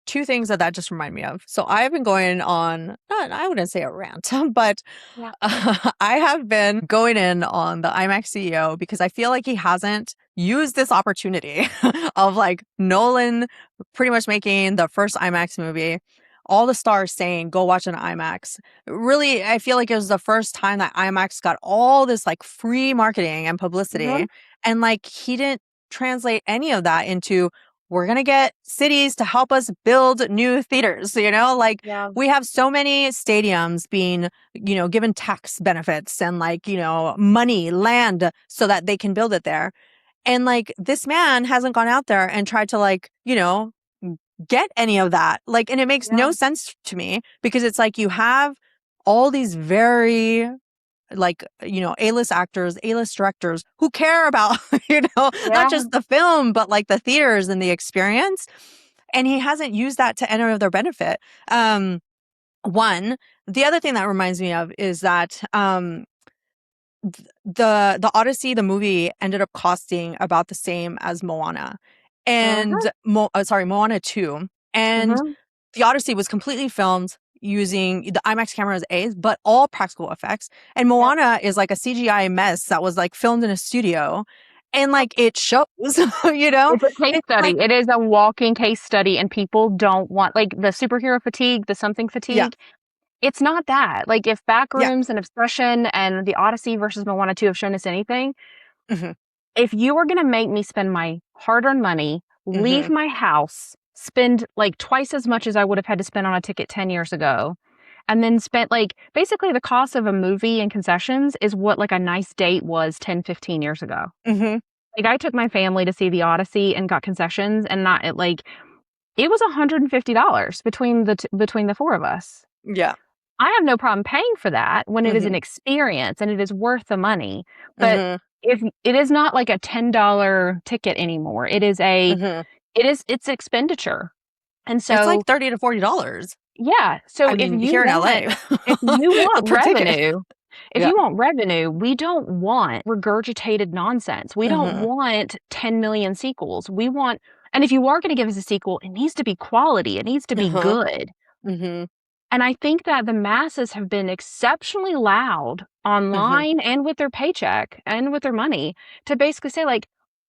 two things that just remind me of. So I've been going on, I wouldn't say a rant, but Yeah. I have been going in on the IMAX CEO because I feel like he hasn't used this opportunity of like Nolan pretty much making the first IMAX movie. All the stars saying, go watch an IMAX. Really, I feel like it was the first time that IMAX got all this like free marketing and publicity. Mhm. And like he didn't translate any of that into, we're going to get cities to help us build new theaters. Like Yeah. we have so many stadiums being, given tax benefits and like, money, land so that they can build it there. And like this man hasn't gone out there and tried to like, get any of that. Like, and it makes Yeah. no sense to me because it's like you have all these very like, A-list actors, A-list directors who care about, not Yeah. just the film, but like the theaters and the experience. And he hasn't used that to any of their benefit. One, the other thing that reminds me of is that the Odyssey, the movie, ended up costing about the same as Moana, Mhm. and Moana 2, and Mhm. the Odyssey was completely filmed using the IMAX cameras A, but all practical effects, and Yep. Moana is like a CGI mess that was like filmed in a studio, and like it shows, It's a case it's study. like It is a walking case study, and people don't want like the superhero fatigue, the something yeah, fatigue. It's not that. Like if yeah, Backrooms and Obsession and the Odyssey versus Moana 2 have shown us anything, hmm if you are going to make me spend my hard-earned money, leave hmm my house, spend like twice as much as I would have had to spend on a ticket 10 years ago, and then spent like basically the cost of a movie and concessions is what like a nice date was 10, 15 years ago. hmm Like I took my family to see the Odyssey and got concessions and not at like it was $150 between the four of us. yeah, I have no problem paying for that when it is hmm an experience and it is worth the money. But hmm if it is not like a $10 ticket anymore, it is a hmm it's expenditure. And it's like so, $30 to $40. yeah, I so mean, here in LA, if you want per ticket. revenue, if Yeah. you want revenue, we don't want regurgitated nonsense. We don't hmm want 10 million sequels. We want and if you are going to give us a sequel, it needs to be quality. It needs to be Uh-huh. good. hmm And I think that the masses have been exceptionally loud hmm online and with their paycheck and with their money to basically say, like,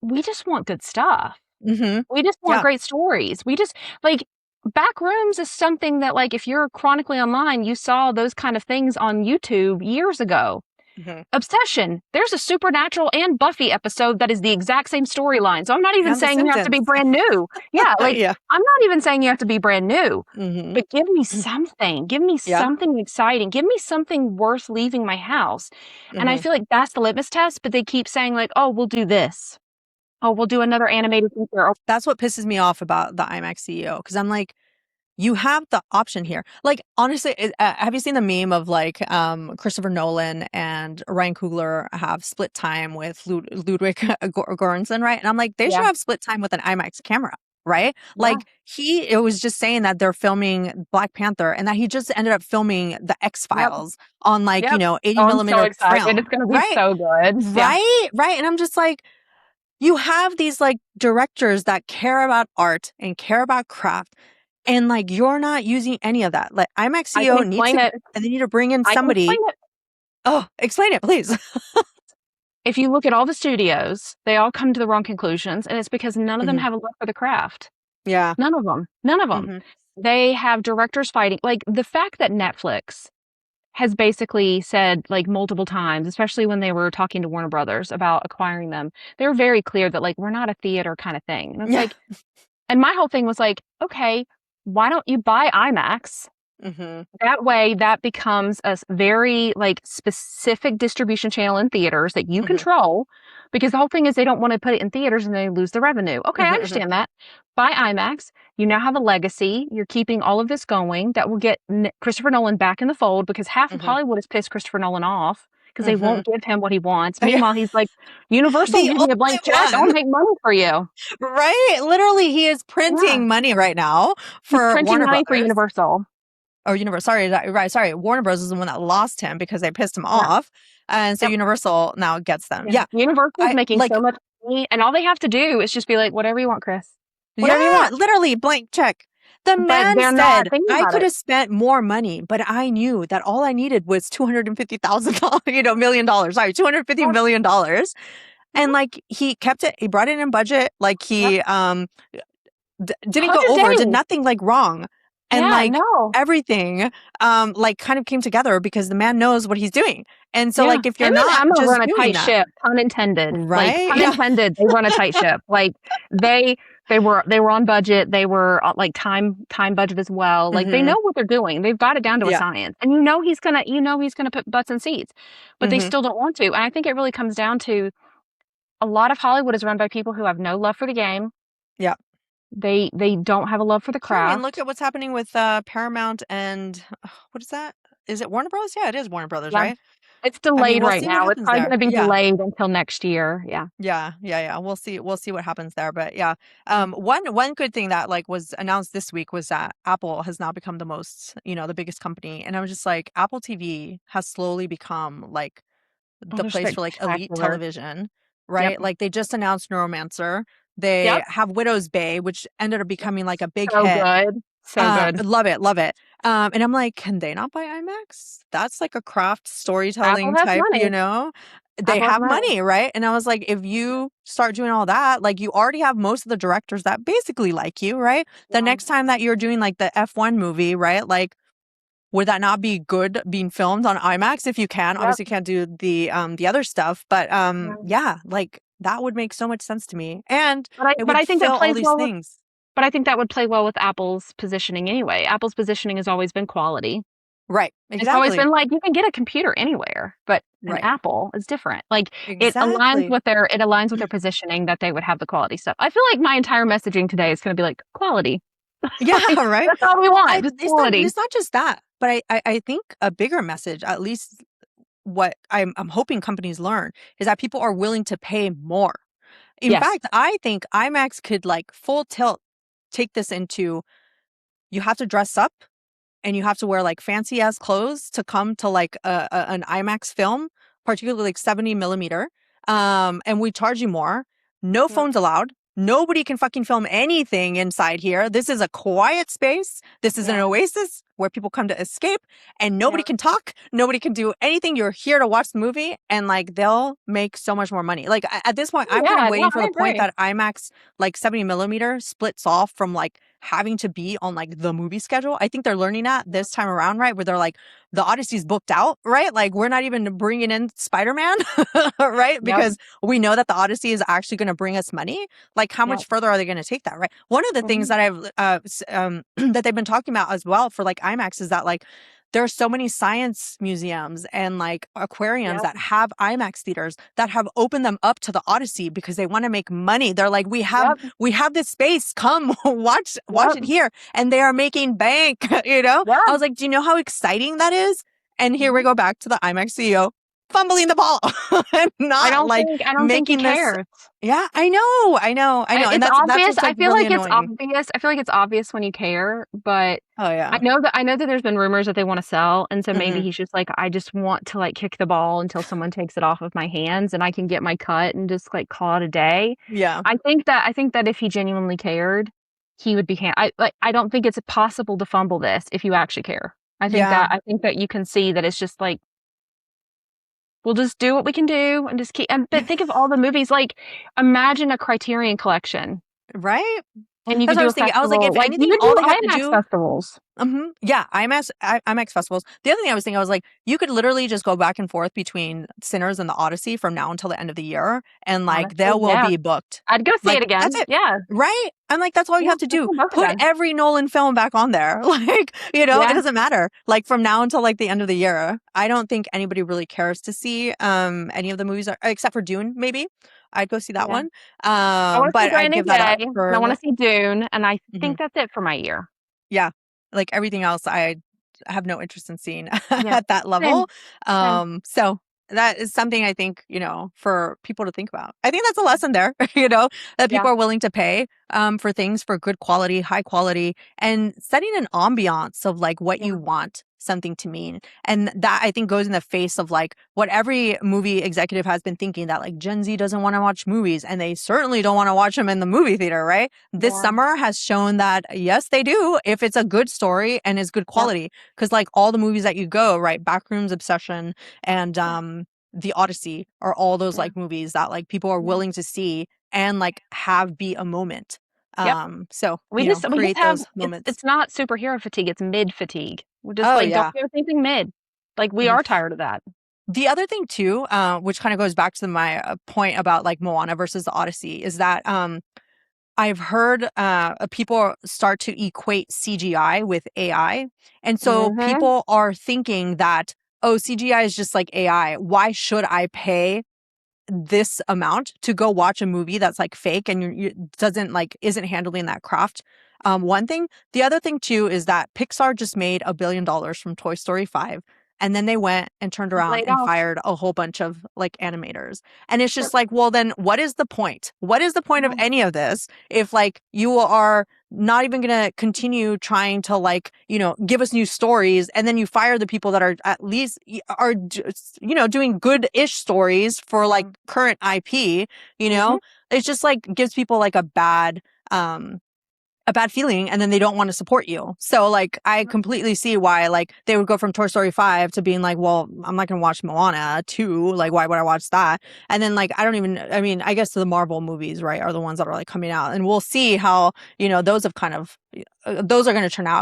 we just want good stuff. hmm We just want Yeah. great stories. We just like Backrooms is something that, like, if you're chronically online, you saw those kind of things on YouTube years ago. hmm Obsession. There's a Supernatural and Buffy episode that is the exact same storyline. So I'm not even And The saying you have to be Simpsons. brand new. Yeah, like Yeah. I'm not even saying you have to be brand new. hmm But give me something. Give me Yeah. something exciting. Give me something worth leaving my house. And I hmm feel like that's the litmus test, but they keep saying like, "Oh, we'll do this. Oh, we'll do another animated feature." Oh, That's what pisses me off about the IMAX CEO because I'm like, you have the option here. Like, honestly, have you seen the meme of like Christopher Nolan and Ryan Coogler have split time with Ludwig Göransson, right? And I'm like, they should yeah. have split time with an IMAX camera, right? Yeah. Like, it was just saying that they're filming Black Panther and that he just ended up filming the Yep. X-Files on like, Yep. 80 Oh, I'm so millimeter excited. It's film, gonna be right? so good. Yeah. Right? Right. And I'm just like, you have these like directors that care about art and care about craft, and like you're not using any of that. Like IMAX I can CEO needs explain to, it. and they need to bring in I can explain somebody. it. Oh, explain it, please. If you look at all the studios, they all come to the wrong conclusions, and it's because none of them hmm have a love for the craft. Yeah. None of them. None of them. hmm They have directors fighting. Like the fact that Netflix has basically said like multiple times, especially when they were talking to Warner Brothers about acquiring them, they were very clear that like we're not a theater kind of thing. And it's Yeah. like, and my whole thing was like, okay, why don't you buy IMAX? hmm That way, that becomes a very like specific distribution channel in theaters that you hmm control, because the whole thing is they don't want to put it in theaters and they lose the revenue. Okay, I hmm understand that. Buy IMAX. You now have a legacy. You're keeping all of this going. That will get Christopher Nolan back in the fold because half of hmm Hollywood has pissed Christopher Nolan off because they hmm won't give him what he wants. Yeah. Meanwhile, he's like, Universal, The give me a only blank check. I'll one, make money for you. right? Literally, he is Yeah, printing money right now he's for printing Warner money for Brothers. Universal. Or Universal, sorry, right, sorry. Warner Bros. Is the one that lost him because they pissed him Yeah. off. And so Yep. Universal now gets them. Yeah. Yeah. Universal's I making like, so much money, and all they have to do is just be like, whatever you want, Chris. Whatever you yeah, want. literally blank check. The but man they're not said, thinking I about could it. have spent more money, but I knew that all I needed was $250,000, million dollars. Sorry, $250 Yes. million dollars. And Mhm. like he kept it, he brought it in budget. Like Yep. he didn't go 100 over, did days. nothing like wrong. And Yeah, like no. everything like kind of came together because the man knows what he's doing. And so Yeah. like if you're Him and not Emma run just a doing tight that, ship, pun intended. Like right? pun Yeah. intended, they run a tight ship. Like they they were on budget. They were like time budget as well. Like they Hmm. know what they're doing. They've got it down to a Yeah. science. And you know he's gonna put butts in seats. But they Hmm. still don't want to. And I think it really comes down to a lot of Hollywood is run by people who have no love for the game. Yeah. They don't have a love for the Yeah, I mean, look craft. at what's happening with Paramount and what is that? Is it Warner Bros? Yeah, it is Warner Brothers, Yeah. right? It's I mean, delayed we'll right see what now. It's happens probably there. gonna be Yeah. delayed until next year. Yeah. Yeah, yeah, yeah. We'll see what happens there. But yeah, Yeah. one good thing that like was announced this week was that Apple has now become the most, the biggest company. And I was just like, Apple TV has slowly become like Oh, the they're place for like elite spectacular. television, Yep. right? Like they just announced Neuromancer. They Yep. have Widow's Bay, which ended up Yep. becoming like a big So hit. good. So good. Love it, love it. And I'm like, can they not buy IMAX? That's like a craft Apple storytelling has type, money. They Apple has have money. money, right? And I was like, if you start doing all that, like you already have most of the directors that basically like you, right? The Yeah. next time that you're doing like the F1 movie, right? Like, would that not be good being filmed on IMAX if you can? Yep. Obviously, you can't do the other stuff, but Yeah. yeah, like that would make so much sense to me, and it But would I think that fill all plays these well with things. but I think that would play well with Apple's positioning anyway. Apple's positioning has always been quality. Right? It's always Exactly. been like you can get a computer anywhere, but an Right. Apple is different. Like Exactly. it aligns with their positioning that they would have the quality stuff. I feel like my entire messaging today is going to be like quality. Yeah, Like right. that's all we Well, want, just it's not quality. it's not just that, but I think a bigger message, at least what I'm hoping companies learn, is that people are willing to pay more. In Yes. fact, I think IMAX could like full tilt take this into, you have to dress up and you have to wear like fancy ass clothes to come to like an IMAX film, particularly like 70 millimeter. And we charge you more. No Yep. phones allowed. Nobody can fucking film anything inside here. This is a quiet space. This is an Yeah. oasis where people come to escape, and nobody Yeah. can talk. Nobody can do anything. You're here to watch the movie, and like they'll make so much more money. Like at this point, Oh, I'm kind of yeah, no, waiting for I the point agree. that IMAX like 70 millimeter splits off from like having to be on like the movie schedule. I think they're learning that Yep. this time around, right? Where they're like, the Odyssey's booked out, right? Like we're not even bringing in Spider-Man, right? Yep. Because we know that the Odyssey is actually going to bring us money. Like how Yep. much further are they going to take that, right? One of the things Mhm. that I've that they've been talking about as well for like IMAX is that like there are so many science museums and like aquariums Yep. that have IMAX theaters that have opened them up to the Odyssey because they want to make money. They're like, Yep. we have this space. Come watch Yep. it here, and they are making bank. I Yeah. was like, do you know how exciting that is? And here we Mhm. go back to the IMAX CEO fumbling the ball and not like I don't think he making this. cares. Yeah, I know, and It's that's obvious. what's like I feel really like it's annoying. obvious. I feel like it's obvious when you care, but Oh yeah. I know that there's been rumors that they want to sell, and so maybe Hmm. he's just like, I just want to like kick the ball until someone takes it off of my hands and I can get my cut and just like call it a day. Yeah. I think that if he genuinely cared, he would be I don't think it's possible to fumble this if you actually care. Yeah. I think that you can see that it's just like we'll just do what we can do and just keep and but think of all the movies like imagine a Criterion collection Right? and you That's could what I do was a thinking. I was like, festival. if Like you anything, could all do they have to IMAX do. festivals. Yeah, IMAX festivals. The other thing I was thinking, I was like, you could literally just go back and forth between Sinners and the Odyssey from now until the end of the year, and like they Honestly, will yeah. be booked. I'd go see Like it that's again. it, Yeah. right? I'm like, that's all you Yeah, have to let's do. do both Put again. every Nolan film back on there. Like, it Yeah, doesn't matter. Like from now until like the end of the year, I don't think anybody really cares to see any of the movies except for Dune. Maybe I'd go see that yeah. one. I wanna see But I'd Training give that Day, up and I for wanna the. see Dune, and I Mhm. think that's it for my year. Yeah, like everything else, I have no interest in seeing Yeah. at that level. Same, same. So that is something I think, for people to think about. I think that's a lesson there, that Yeah, people are willing to pay for things for good quality, high quality, and setting an ambiance of like what yeah, you want. something to mean. And that I think goes in the face of like what every movie executive has been thinking, that like Gen Z doesn't want to watch movies, and they certainly don't want to watch them in the movie theater, right? This Yeah. summer has shown that yes, they do, if it's a good story and is good Yep. quality. Because like all the movies that you go, right, Backrooms Obsession and Yeah. The Odyssey are all those Yeah. like movies that like people are Yeah. willing to see and like have be a moment. Yep. So, We just create have those moments. it's not superhero fatigue, it's mid fatigue. We're just Oh like, don't yeah. give us anything mid. Like we Mhm. are tired of that. The other thing too, which kind of goes back to my point about like Moana versus the Odyssey, is that I've heard people start to equate CGI with AI. And so Mhm. people are thinking that, oh, CGI is just like AI. Why should I pay this amount to go watch a movie that's like fake and doesn't like isn't handling that craft? One thing. The other thing too is that Pixar just made $1 billion from Toy Story 5. And then they went and turned around Laid and off. fired a whole bunch of like animators. And it's Yep. just like, well, then what is the point? What is the point of Yeah. any of this if like you are not even going to continue trying to like, give us new stories, and then you fire the people that are at least are doing good-ish stories for like Mm. current IP, Mhm. it's just like gives people like um a bad feeling, and then they don't want to support you. So like I completely see why like they would go from Toy Story 5 to being like, well, I'm not going to watch Moana 2. Like why would I watch that? And then like I mean, I guess the Marvel movies, right, are the ones that are like coming out, and we'll see how, those have kind of those are going to turn out.